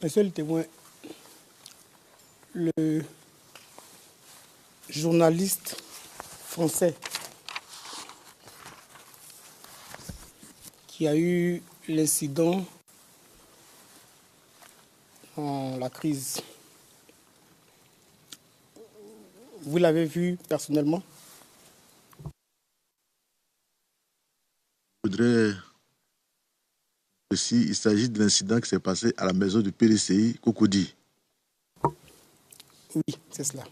Monsieur le témoin, le journaliste français qui a eu l'incident dans la crise, vous l'avez vu personnellement? Je voudrais aussi, il s'agit de l'incident qui s'est passé à la maison du PDCI Cocody. Oui, c'est cela.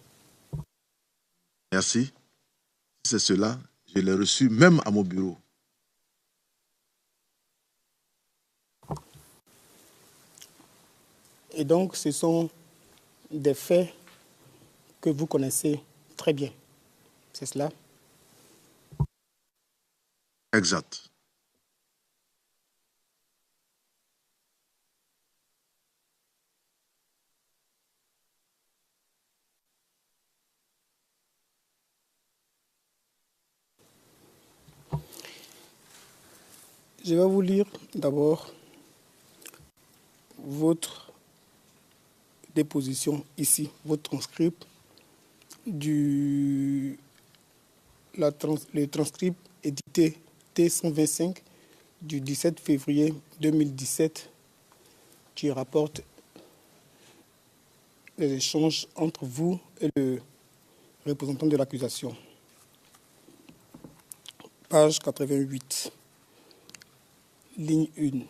Merci. Si c'est cela, je l'ai reçu même à mon bureau. Et donc, ce sont des faits que vous connaissez très bien. C'est cela? Exact. Je vais vous lire d'abord votre déposition ici, votre transcript le transcript édité T125 du 17 février 2017 qui rapporte les échanges entre vous et le représentant de l'accusation. Page 88, ligne 1.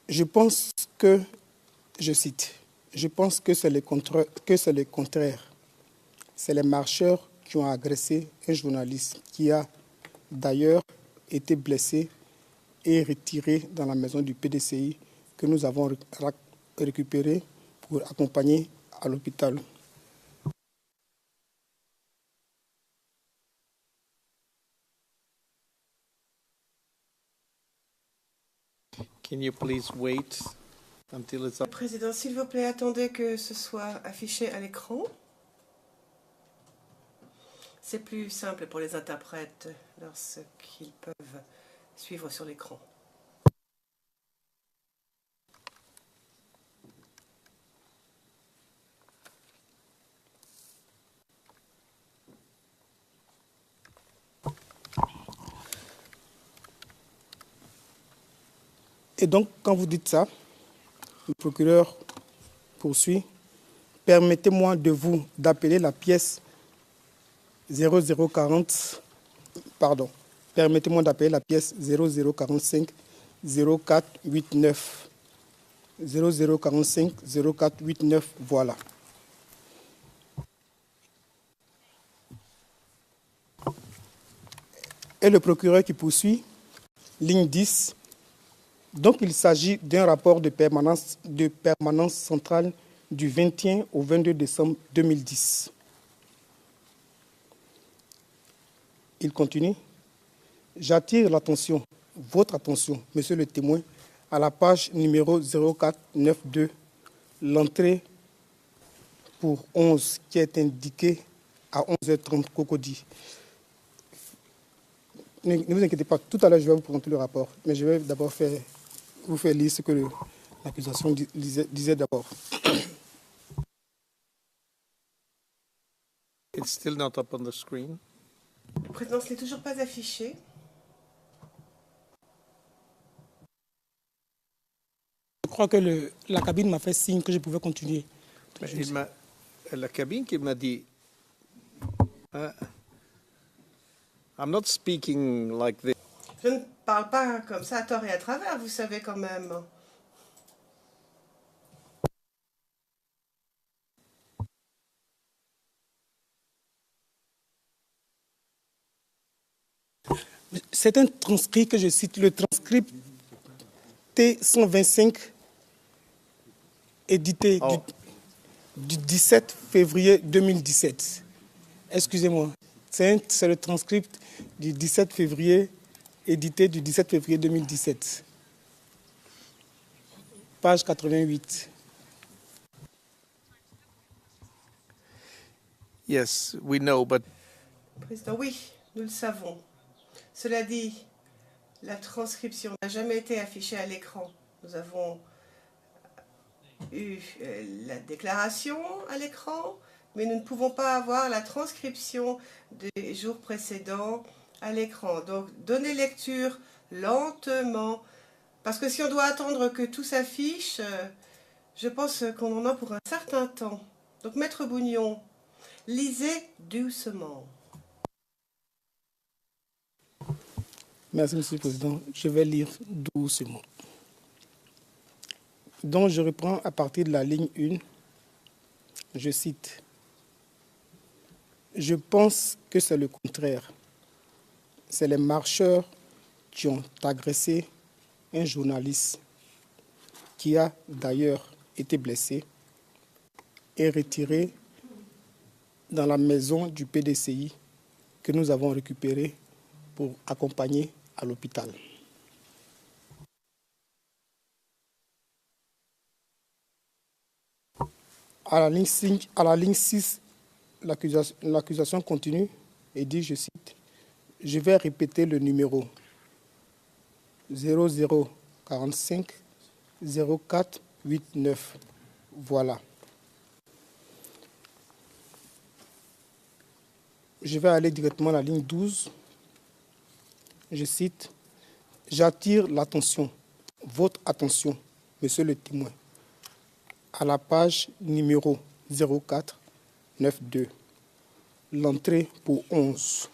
Je pense que, je cite, je pense que c'est le contraire. C'est les marcheurs qui ont agressé un journaliste qui a d'ailleurs été blessé et retiré dans la maison du PDCI que nous avons récupéré pour accompagner à l'hôpital. Can you please wait until it's up? Président, s'il vous plaît, attendez que ce soit affiché à l'écran. C'est plus simple pour les interprètes lorsqu'ils peuvent suivre sur l'écran. Et donc, quand vous dites ça, le procureur poursuit, permettez-moi d'appeler la pièce 0040, pardon, permettez-moi d'appeler la pièce 0045 0489. 0045 0489, voilà. Et le procureur qui poursuit, ligne 10, donc il s'agit d'un rapport de permanence centrale du 21 au 22 décembre 2010. Il continue. J'attire l'attention, votre attention, monsieur le témoin, à la page numéro 0492, l'entrée pour 11 qui est indiquée à 11h30 Cocody. Ne vous inquiétez pas, tout à l'heure je vais vous présenter le rapport, mais je vais d'abord vous faire lire ce que l'accusation disait d'abord. It's still not up on the screen. Le président, ce n'est toujours pas affiché. Je crois que la cabine m'a fait signe que je pouvais continuer. La cabine qui m'a dit I'm not speaking like this. Je ne parle pas comme ça à tort et à travers, vous savez quand même. C'est un transcrit que je cite, le transcript T125 édité du 17 février 2017. Excusez-moi, c'est le transcript du 17 février, édité du 17 février 2017. Page 88. Yes, we know, but Président, oui, nous le savons. Cela dit, la transcription n'a jamais été affichée à l'écran. Nous avons eu la déclaration à l'écran, mais nous ne pouvons pas avoir la transcription des jours précédents à l'écran. Donc, donnez lecture lentement, parce que si on doit attendre que tout s'affiche, je pense qu'on en a pour un certain temps. Donc, Maître Bougnon, lisez doucement. Merci, Monsieur le Président. Je vais lire doucement. Donc, je reprends à partir de la ligne 1. Je cite. Je pense que c'est le contraire. C'est les marcheurs qui ont agressé un journaliste qui a d'ailleurs été blessé et retiré dans la maison du PDCI que nous avons récupéré pour accompagner à l'hôpital. À la ligne 6, l'accusation continue et dit, je cite, « Je vais répéter le numéro 0045 0489. Voilà. Je vais aller directement à la ligne 12. Je cite, « J'attire l'attention, votre attention, monsieur le témoin, à la page numéro 0492, l'entrée pour 11,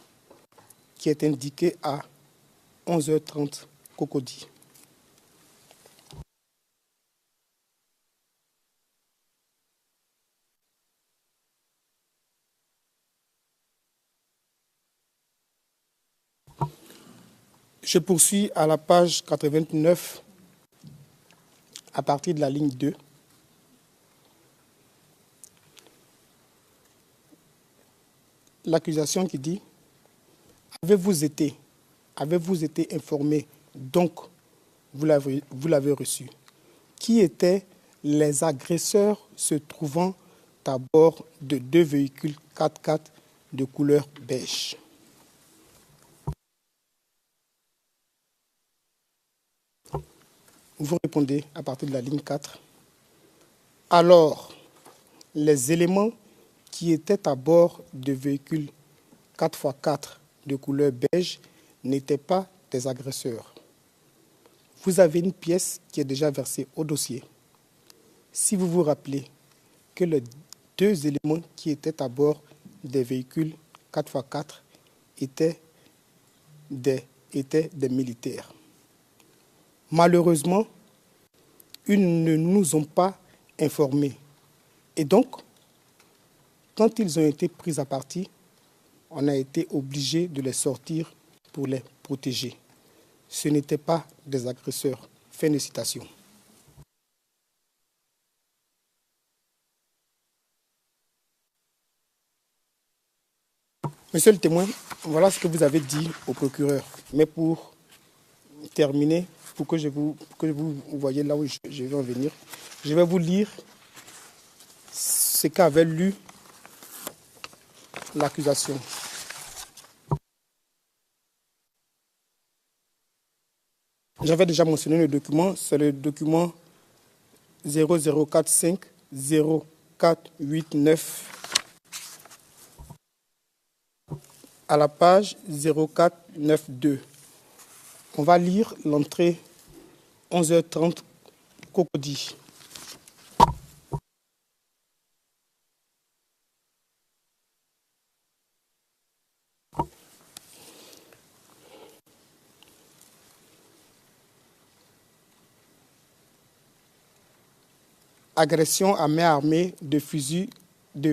qui est indiquée à 11h30 Cocody. Je poursuis à la page 89 à partir de la ligne 2. L'accusation qui dit « Avez-vous été informé, donc vous l'avez reçu. Qui étaient les agresseurs se trouvant à bord de 2 véhicules 4x4 de couleur beige ?» Vous répondez à partir de la ligne 4. Alors, les éléments qui étaient à bord de véhicules 4x4 de couleur beige n'étaient pas des agresseurs. Vous avez une pièce qui est déjà versée au dossier. Si vous vous rappelez que les 2 éléments qui étaient à bord des véhicules 4x4 étaient des militaires. Malheureusement, ils ne nous ont pas informés. Et donc, quand ils ont été pris à partie, on a été obligé de les sortir pour les protéger. Ce n'étaient pas des agresseurs. Fin de citation. Monsieur le témoin, voilà ce que vous avez dit au procureur. Mais pour terminer, pour que vous voyez là où je vais en venir, je vais vous lire ce qu'avait lu l'accusation. J'avais déjà mentionné le document, c'est le document 0045 0489 à la page 0492. On va lire l'entrée 11h30 Cocody. Agression à main armée de fusil du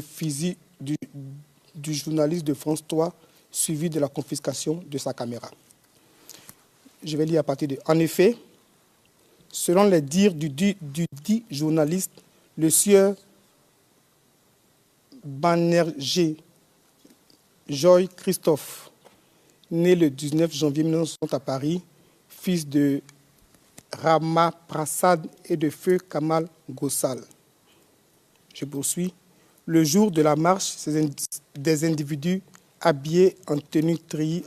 journaliste de France 3, suivi de la confiscation de sa caméra. Je vais lire à partir de... En effet, selon les dires du dit journaliste, le sieur Banerjee Joy Christophe, né le 19 janvier 1960 à Paris, fils de Rama Prasad et de Feu Kamal Ghossal. Je poursuis. Le jour de la marche, des individus habillés en tenue treillis,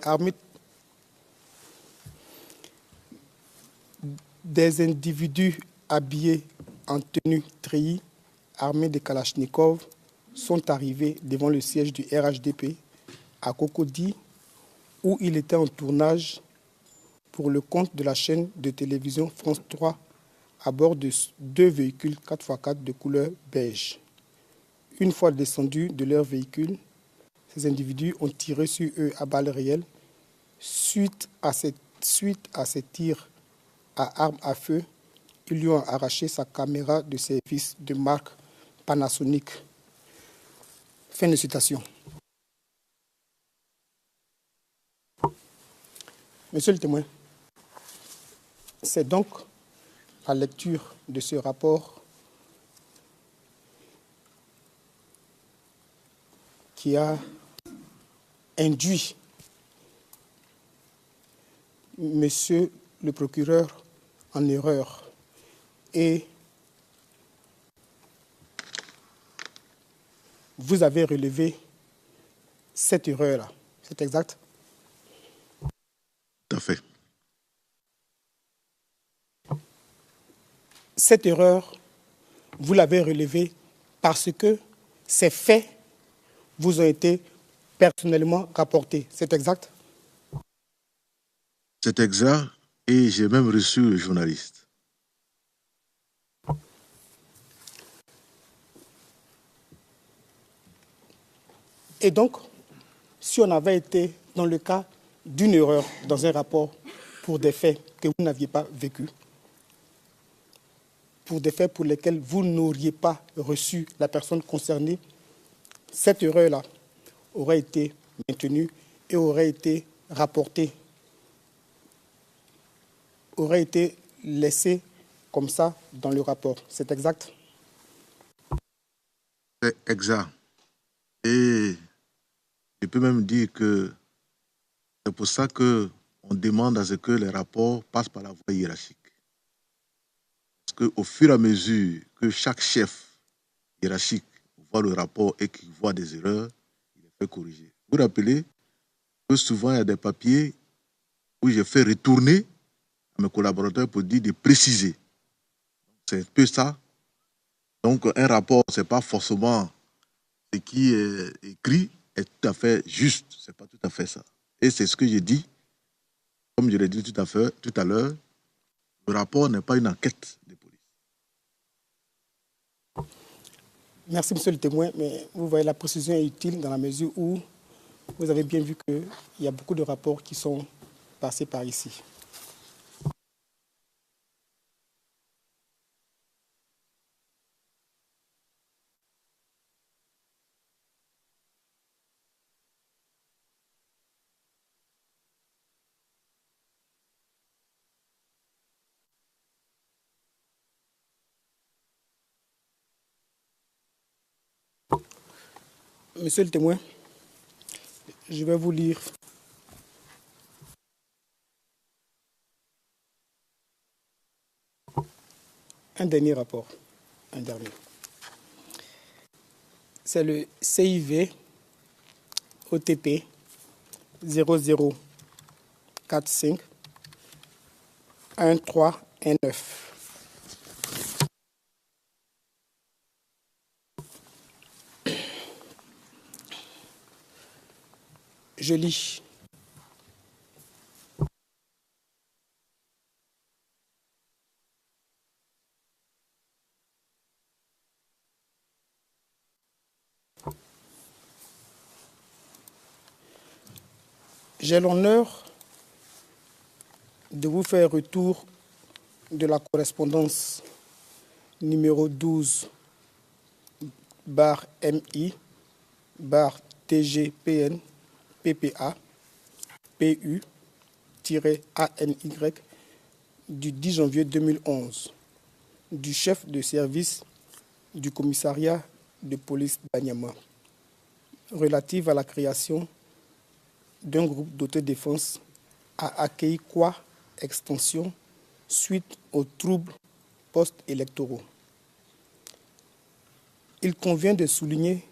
armés de Kalachnikov sont arrivés devant le siège du RHDP à Cocody, où il était en tournage pour le compte de la chaîne de télévision France 3 à bord de 2 véhicules 4x4 de couleur beige. Une fois descendus de leur véhicule, ces individus ont tiré sur eux à balles réelles. Suite à ces tirs à armes à feu, ils lui ont arraché sa caméra de service de marque Panasonic. Fin de citation. Monsieur le témoin, c'est donc la lecture de ce rapport qui a induit monsieur le procureur en erreur et vous avez relevé cette erreur-là. C'est exact? Tout à fait. Cette erreur, vous l'avez relevée parce que ces faits vous ont été personnellement rapportés. C'est exact? C'est exact et j'ai même reçu le journaliste. Et donc, si on avait été dans le cas d'une erreur dans un rapport pour des faits que vous n'aviez pas vécus, pour des faits pour lesquels vous n'auriez pas reçu la personne concernée, cette erreur-là aurait été maintenue et aurait été rapportée, aurait été laissée comme ça dans le rapport. C'est exact? C'est exact. Et je peux même dire que c'est pour ça qu'on demande à ce que les rapports passent par la voie hiérarchique. Parce qu'au fur et à mesure que chaque chef hiérarchique voit le rapport et qu'il voit des erreurs, il les fait corriger. Vous vous rappelez que souvent il y a des papiers où je fais retourner à mes collaborateurs pour dire de préciser. C'est un peu ça. Donc un rapport, ce n'est pas forcément ce qui est écrit est tout à fait juste. Ce n'est pas tout à fait ça. Et c'est ce que j'ai dit, comme je l'ai dit tout à l'heure, le rapport n'est pas une enquête de police. Merci, monsieur le témoin, mais vous voyez, la précision est utile dans la mesure où vous avez bien vu qu'il y a beaucoup de rapports qui sont passés par ici. Monsieur le témoin, je vais vous lire un dernier rapport. Un dernier. C'est le CIV OTP 0045 1319. Je lis. J'ai l'honneur de vous faire retour de la correspondance numéro 12 /MI /TGPN PPA PU-ANY du 10 janvier 2011 du chef de service du commissariat de police d'Anyama relative à la création d'un groupe d'autodéfense à Akeikwa Extension suite aux troubles post-électoraux. il convient de souligner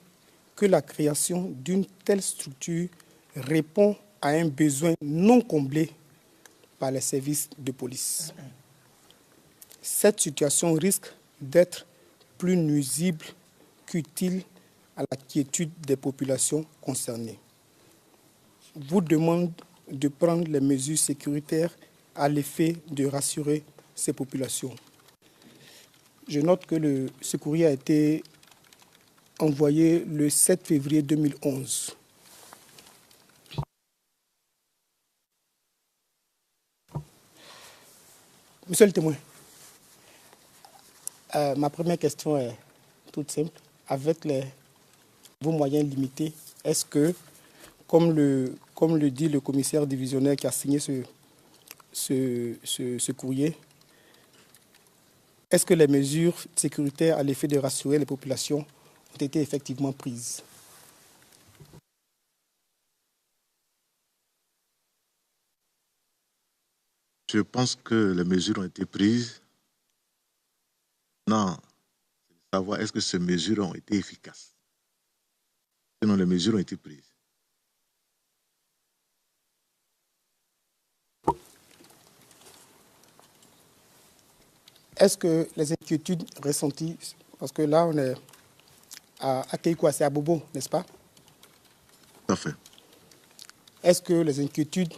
que la création d'une telle structure répond à un besoin non comblé par les services de police. Cette situation risque d'être plus nuisible qu'utile à la quiétude des populations concernées. Vous demande de prendre les mesures sécuritaires à l'effet de rassurer ces populations. Je note que ce courrier a été envoyé le 7 février 2011. Monsieur le témoin, ma première question est toute simple. Avec vos moyens limités, est-ce que, comme le dit le commissaire divisionnaire qui a signé ce courrier, est-ce que les mesures sécuritaires à l'effet de rassurer les populations ont été effectivement prises? Je pense que les mesures ont été prises. Non, c'est de savoir est-ce que ces mesures ont été efficaces. Sinon, les mesures ont été prises. Est-ce que les inquiétudes ressenties, parce que là on est à Keiko, c'est à Bobo, n'est-ce pas? Tout à fait. Est-ce que les inquiétudes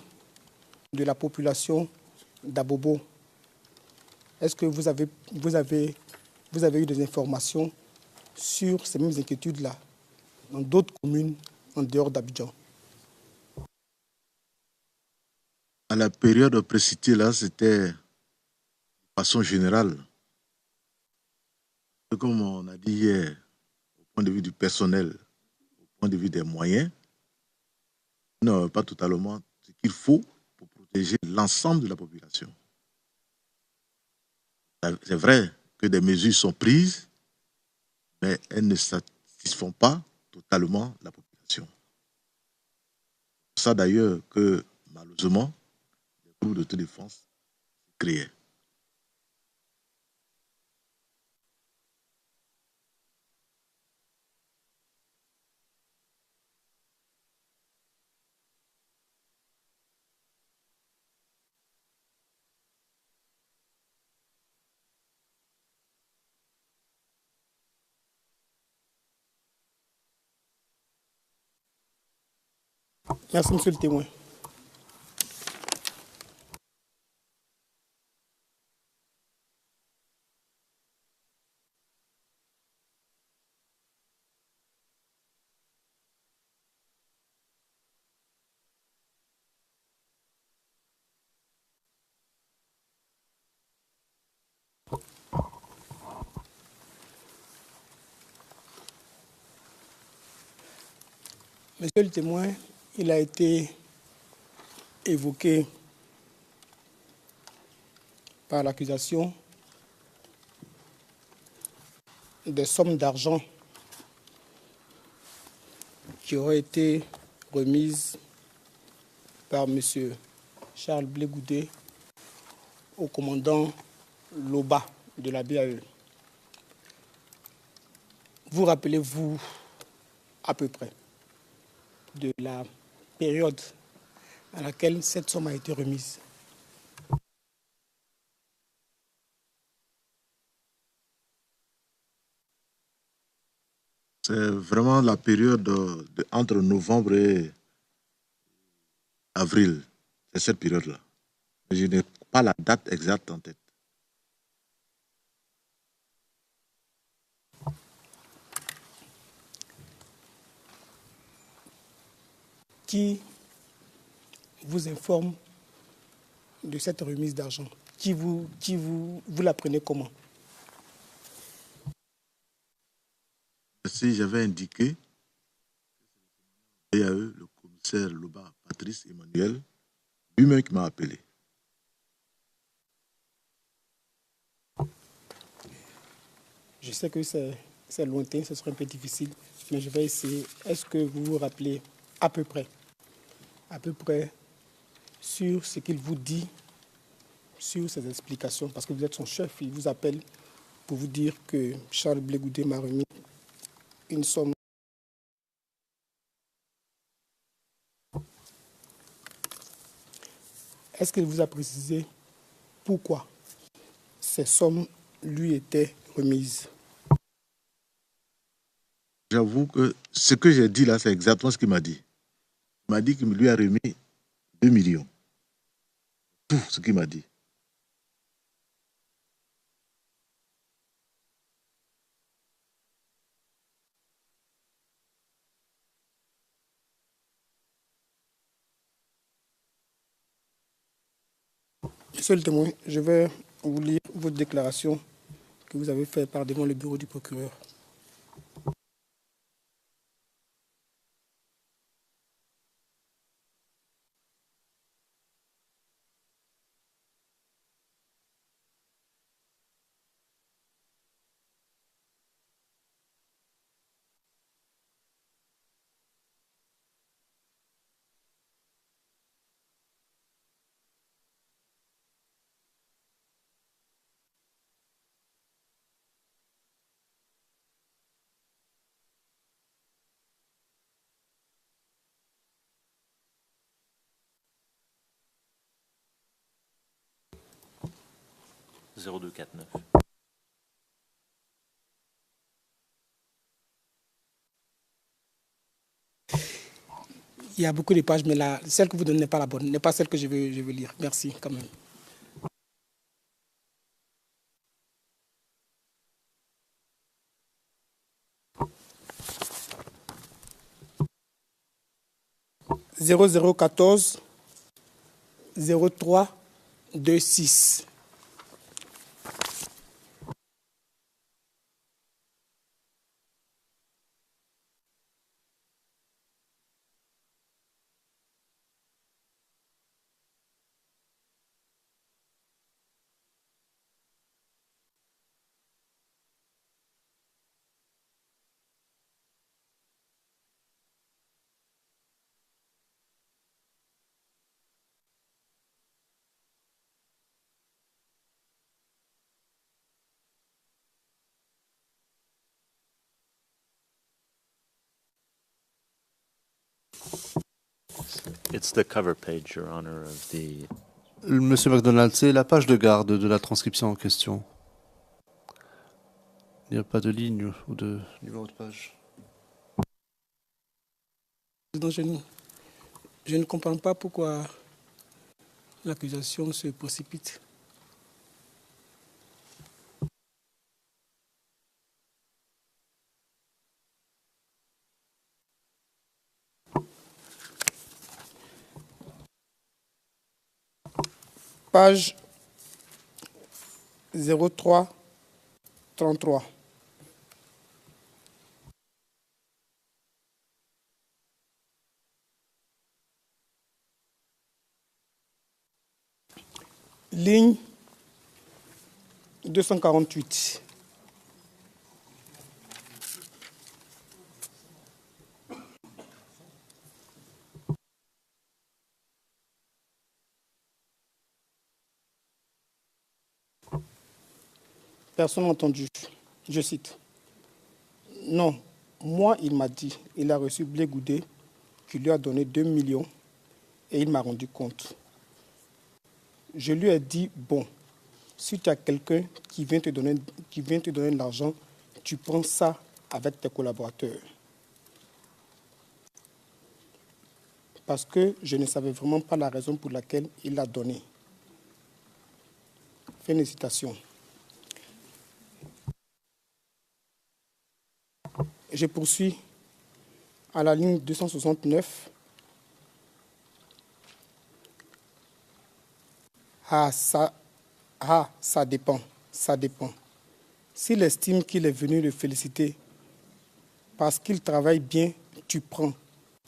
de la population d'Abobo, est-ce que vous avez eu des informations sur ces mêmes inquiétudes-là dans d'autres communes en dehors d'Abidjan? À la période précitée, là, c'était de façon générale. Comme on a dit hier, au point de vue du personnel, au point de vue des moyens, non, pas totalement ce qu'il faut pour protéger l'ensemble de la population. C'est vrai que des mesures sont prises, mais elles ne satisfont pas totalement la population. C'est ça d'ailleurs que, malheureusement, les groupes d'autodéfense se créaient. Merci, monsieur le témoin. Monsieur le témoin, il a été évoqué par l'accusation des sommes d'argent qui auraient été remises par M. Charles Blé-Goudé au commandant Loba de la BAE. Vous rappelez-vous à peu près de la période à laquelle cette somme a été remise? C'est vraiment la période entre novembre et avril. C'est cette période-là. Je n'ai pas la date exacte en tête. Qui vous informe de cette remise d'argent? Vous l'apprenez comment? Si j'avais indiqué, BAE, le commissaire Loba, Patrice Emmanuel, lui-même qui m'a appelé. Je sais que c'est lointain, ce sera un peu difficile, mais je vais essayer. Est-ce que vous vous rappelez à peu près sur ce qu'il vous dit, sur ses explications, parce que vous êtes son chef, il vous appelle pour vous dire que Charles Blé-Goudé m'a remis une somme. Est-ce qu'il vous a précisé pourquoi ces sommes lui étaient remises? J'avoue que ce que j'ai dit là, c'est exactement ce qu'il m'a dit. Il m'a dit qu'il lui a remis 2 millions. Tout ce qu'il m'a dit. Monsieur le témoin, je vais vous lire votre déclaration que vous avez faite par devant le bureau du procureur. Il y a beaucoup de pages, mais celle que vous donnez n'est pas la bonne, n'est pas celle que je veux lire. Merci quand même. « 0014 03 26. It's the cover page, Your Honor, of the... Monsieur McDonald, c'est la page de garde de la transcription en question. Il n'y a pas de ligne ou de numéro de page. Je ne comprends pas pourquoi l'accusation se précipite. Page 03 33. Ligne 248. Personne n'a entendu. Je cite. Non, moi, il m'a dit, il a reçu Blé Goudé, qui lui a donné 2 millions, et il m'a rendu compte. Je lui ai dit, bon, si tu as quelqu'un qui vient te donner de l'argent, tu prends ça avec tes collaborateurs. Parce que je ne savais vraiment pas la raison pour laquelle il l'a donné. Félicitations. Je poursuis à la ligne 269. Ça dépend, ça dépend. S'il estime qu'il est venu le féliciter parce qu'il travaille bien, tu prends.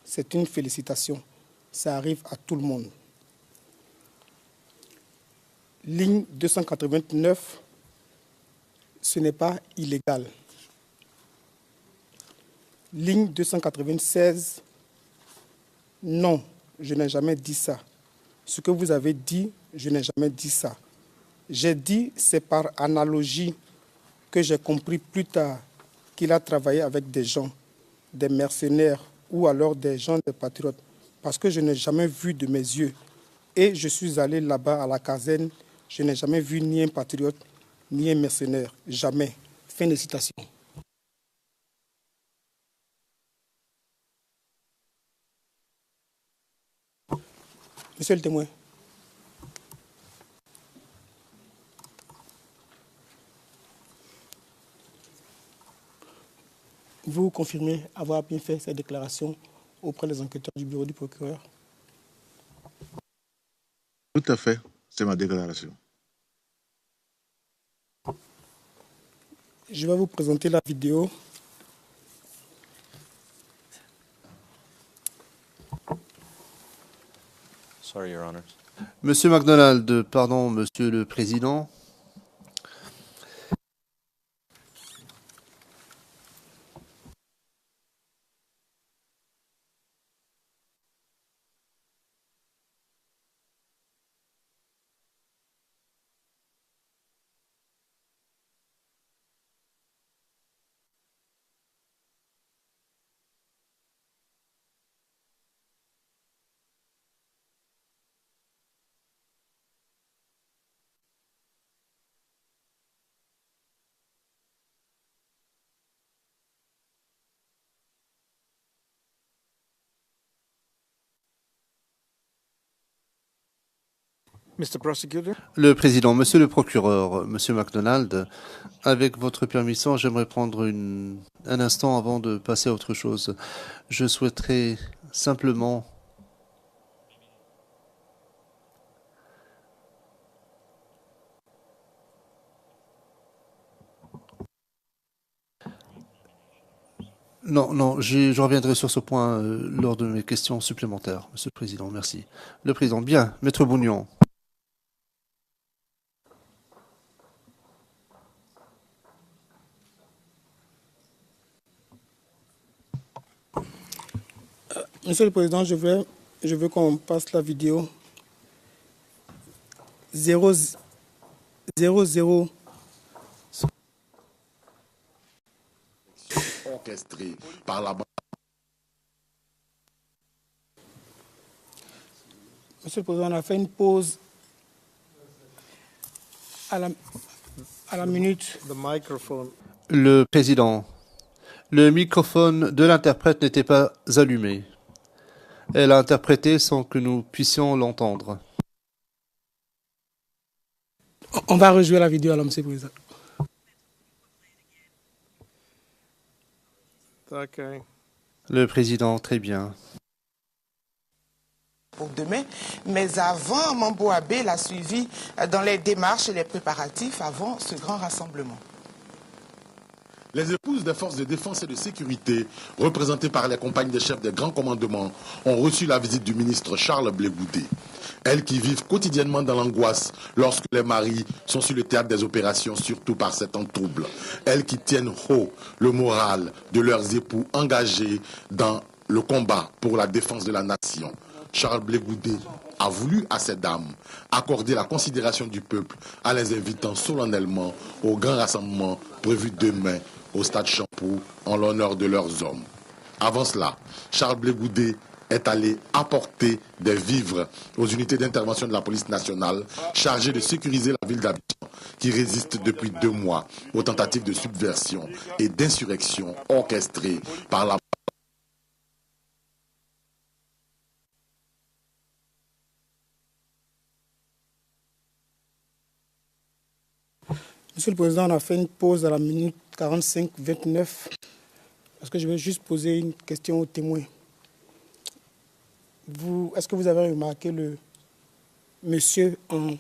C'est une félicitation. Ça arrive à tout le monde. Ligne 289, ce n'est pas illégal. Ligne 296, non, je n'ai jamais dit ça. Ce que vous avez dit, je n'ai jamais dit ça. J'ai dit, c'est par analogie que j'ai compris plus tard qu'il a travaillé avec des gens, des mercenaires ou alors des gens des patriotes, parce que je n'ai jamais vu de mes yeux. Et je suis allé là-bas à la caserne, je n'ai jamais vu ni un patriote, ni un mercenaire. Jamais. Fin de citation. Monsieur le témoin. Vous confirmez avoir bien fait cette déclaration auprès des enquêteurs du bureau du procureur? Tout à fait, c'est ma déclaration. Je vais vous présenter la vidéo. Sorry, Your Honors. Monsieur McDonald, pardon, Monsieur le Président. Mr. Prosecutor? Le Président, Monsieur le Procureur, Monsieur McDonald, avec votre permission, j'aimerais prendre un instant avant de passer à autre chose. Je souhaiterais simplement Non, je reviendrai sur ce point lors de mes questions supplémentaires, Monsieur le Président. Merci. Le Président, bien, Maître Bougnon. Monsieur le Président, je veux qu'on passe la vidéo 00. Orchestré par la... Monsieur le Président, on a fait une pause à la minute. The microphone. Le Président, le microphone de l'interprète n'était pas allumé. Elle a interprété sans que nous puissions l'entendre. On va rejouer la vidéo alors, Monsieur le Président. Okay. Le Président, très bien. Pour demain, mais avant, Mambo Abbé l'a suivi dans les démarches et les préparatifs avant ce grand rassemblement. Les épouses des forces de défense et de sécurité, représentées par les compagnes des chefs des grands commandements, ont reçu la visite du ministre Charles Blé Goudé. Elles qui vivent quotidiennement dans l'angoisse lorsque les maris sont sur le théâtre des opérations, surtout par ces temps troubles. Elles qui tiennent haut le moral de leurs époux engagés dans le combat pour la défense de la nation. Charles Blé Goudé a voulu à ces dames accorder la considération du peuple en les invitant solennellement au grand rassemblement prévu demain au stade Champoux en l'honneur de leurs hommes. Avant cela, Charles Blé Goudé est allé apporter des vivres aux unités d'intervention de la police nationale chargées de sécuriser la ville d'Abidjan qui résiste depuis 2 mois aux tentatives de subversion et d'insurrection orchestrées par la... Monsieur le Président, on a fait une pause à la minute 45-29 parce que je vais juste poser une question au témoin. Est-ce que vous avez remarqué le monsieur en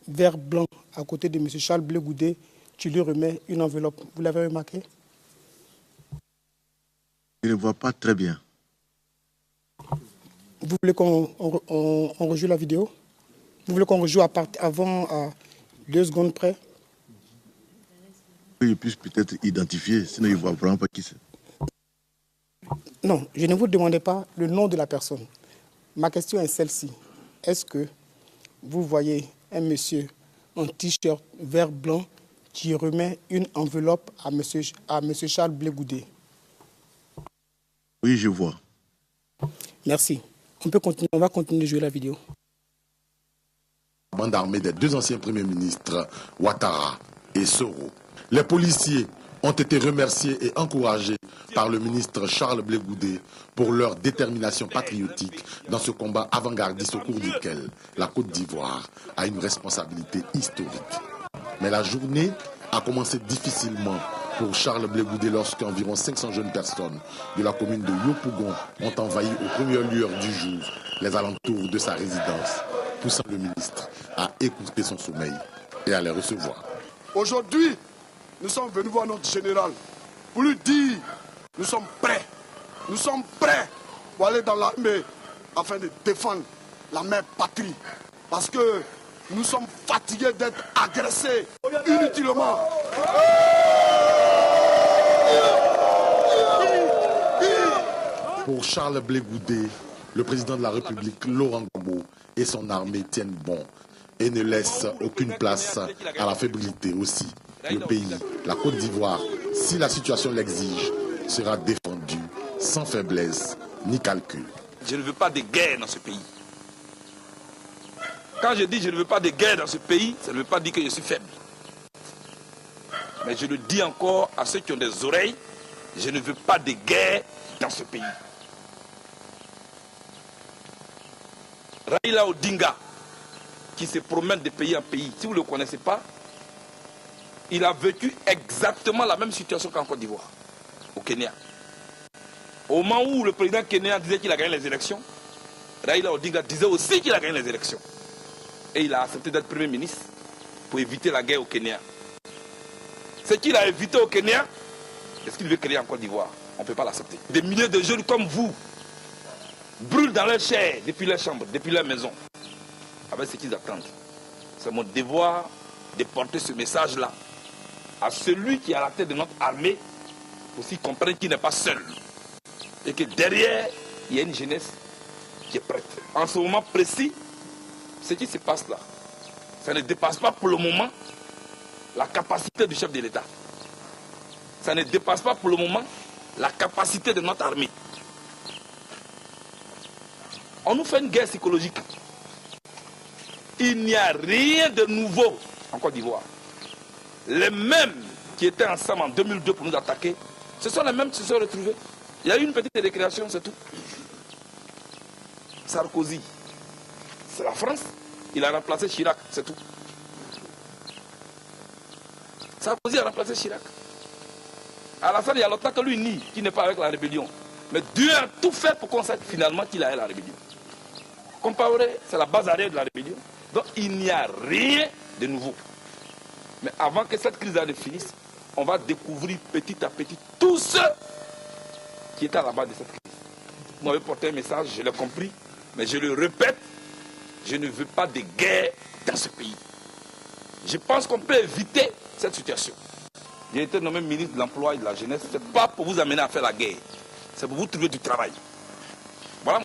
vert blanc à côté de monsieur Charles Blé Goudé? Tu lui remets une enveloppe. Vous l'avez remarqué? Je ne vois pas très bien. Vous voulez qu'on rejoue la vidéo? Vous voulez qu'on rejoue avant à 2 secondes près? Que je puisse peut-être identifier, sinon je ne vois vraiment pas qui c'est. Non, je ne vous demandais pas le nom de la personne. Ma question est celle-ci. Est-ce que vous voyez un monsieur en t-shirt vert blanc qui remet une enveloppe à M. Charles Blé Goudé. Oui, je vois. Merci. On va continuer de jouer la vidéo. Bande armée des deux anciens premiers ministres, Ouattara et Soro. Les policiers ont été remerciés et encouragés par le ministre Charles Blé Goudé pour leur détermination patriotique dans ce combat avant-gardiste au cours duquel la Côte d'Ivoire a une responsabilité historique. Mais la journée a commencé difficilement pour Charles Blé Goudé lorsqu'environ 500 jeunes personnes de la commune de Yopougon ont envahi aux premières lueurs du jour les alentours de sa résidence, poussant le ministre à écourter son sommeil et à les recevoir. Aujourd'hui, nous sommes venus voir notre général pour lui dire nous sommes prêts. Nous sommes prêts pour aller dans l'armée afin de défendre la mère patrie. Parce que nous sommes fatigués d'être agressés inutilement. Pour Charles Blé Goudé, le président de la République, Laurent Gbagbo, et son armée tiennent bon et ne laissent aucune place à la fébrilité aussi. Le pays, la Côte d'Ivoire, si la situation l'exige, sera défendu sans faiblesse ni calcul. Je ne veux pas de guerre dans ce pays. Quand je dis je ne veux pas de guerre dans ce pays, ça ne veut pas dire que je suis faible. Mais je le dis encore à ceux qui ont des oreilles, je ne veux pas de guerre dans ce pays. Raila Odinga, qui se promène de pays en pays, si vous ne le connaissez pas, il a vécu exactement la même situation qu'en Côte d'Ivoire, au Kenya. Au moment où le président kenyan disait qu'il a gagné les élections, Raila Odinga disait aussi qu'il a gagné les élections. Et il a accepté d'être Premier ministre pour éviter la guerre au Kenya. Ce qu'il a évité au Kenya, est-ce qu'il veut créer en Côte d'Ivoire? On ne peut pas l'accepter. Des milliers de jeunes comme vous brûlent dans leur chair, depuis leur chambre, depuis leur maison, avec ce qu'ils attendent. C'est mon devoir de porter ce message-là à celui qui est à la tête de notre armée, pour qu'il comprenne qu'il n'est pas seul. Et que derrière, il y a une jeunesse qui est prête. En ce moment précis, ce qui se passe là, ça ne dépasse pas pour le moment la capacité du chef de l'État. Ça ne dépasse pas pour le moment la capacité de notre armée. On nous fait une guerre psychologique. Il n'y a rien de nouveau en Côte d'Ivoire. Les mêmes qui étaient ensemble en 2002 pour nous attaquer, ce sont les mêmes qui se sont retrouvés. Il y a eu une petite récréation, c'est tout. Sarkozy, c'est la France. Il a remplacé Chirac, c'est tout. Sarkozy a remplacé Chirac. Alassane, il y a longtemps que lui nie qu'il n'est pas avec la rébellion. Mais Dieu a tout fait pour qu'on sache finalement qu'il a la rébellion. Compaoré, c'est la base arrière de la rébellion. Donc il n'y a rien de nouveau. Mais avant que cette crise ne finisse, on va découvrir petit à petit tous ceux qui étaient à la base de cette crise. Vous m'avez porté un message, je l'ai compris, mais je le répète, je ne veux pas de guerre dans ce pays. Je pense qu'on peut éviter cette situation. J'ai été nommé ministre de l'Emploi et de la Jeunesse, ce n'est pas pour vous amener à faire la guerre, c'est pour vous trouver du travail. Voilà.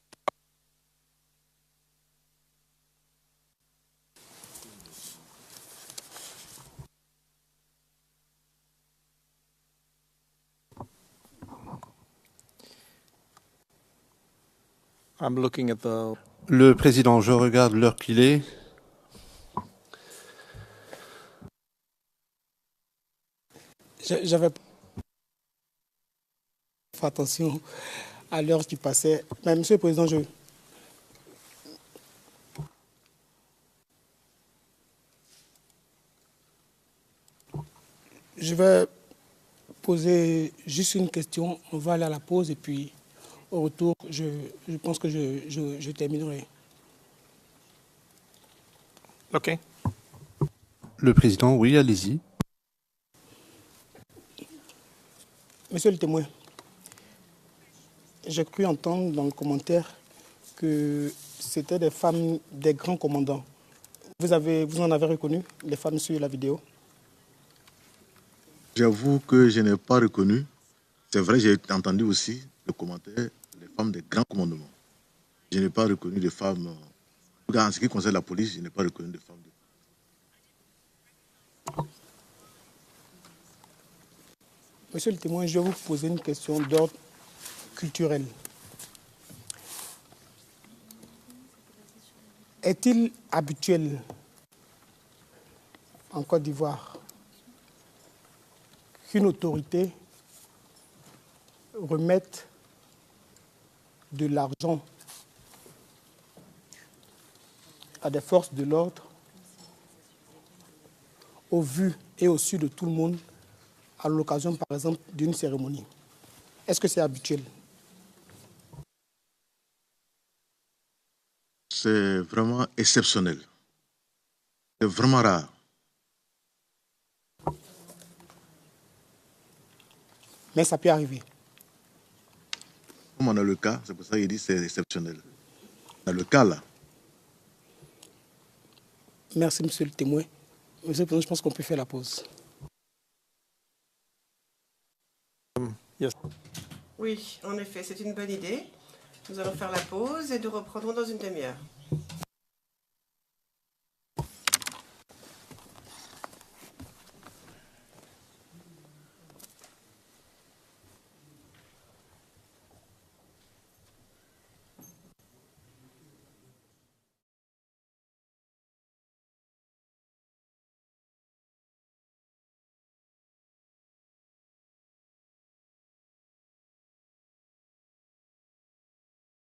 I'm looking at the... Le président, je regarde l'heure qu'il est. J'avais fait attention à l'heure qui passait. Mais Monsieur le Président, je vais poser juste une question. On va aller à la pause et puis au retour, je pense que je terminerai. OK. Le président, oui, allez-y. Monsieur le témoin, j'ai cru entendre dans le commentaire que c'était des femmes des grands commandants. Vous en avez reconnu les femmes sur la vidéo? J'avoue que je n'ai pas reconnu. C'est vrai, j'ai entendu aussi le commentaire, les femmes des grands commandements. Je n'ai pas reconnu de femmes. En tout cas, en ce qui concerne la police, je n'ai pas reconnu de femmes. Monsieur le témoin, je vais vous poser une question d'ordre culturel. Est-il habituel en Côte d'Ivoire qu'une autorité remette de l'argent à des forces de l'ordre au vu et au su de tout le monde à l'occasion, par exemple, d'une cérémonie? Est-ce que c'est habituel? C'est vraiment exceptionnel. C'est vraiment rare. Mais ça peut arriver. Comme on a le cas, c'est pour ça qu'il dit que c'est exceptionnel. On a le cas là. Merci, monsieur le témoin. Monsieur le président, je pense qu'on peut faire la pause. Yes. Oui, en effet, c'est une bonne idée. Nous allons faire la pause et nous reprendrons dans une demi-heure.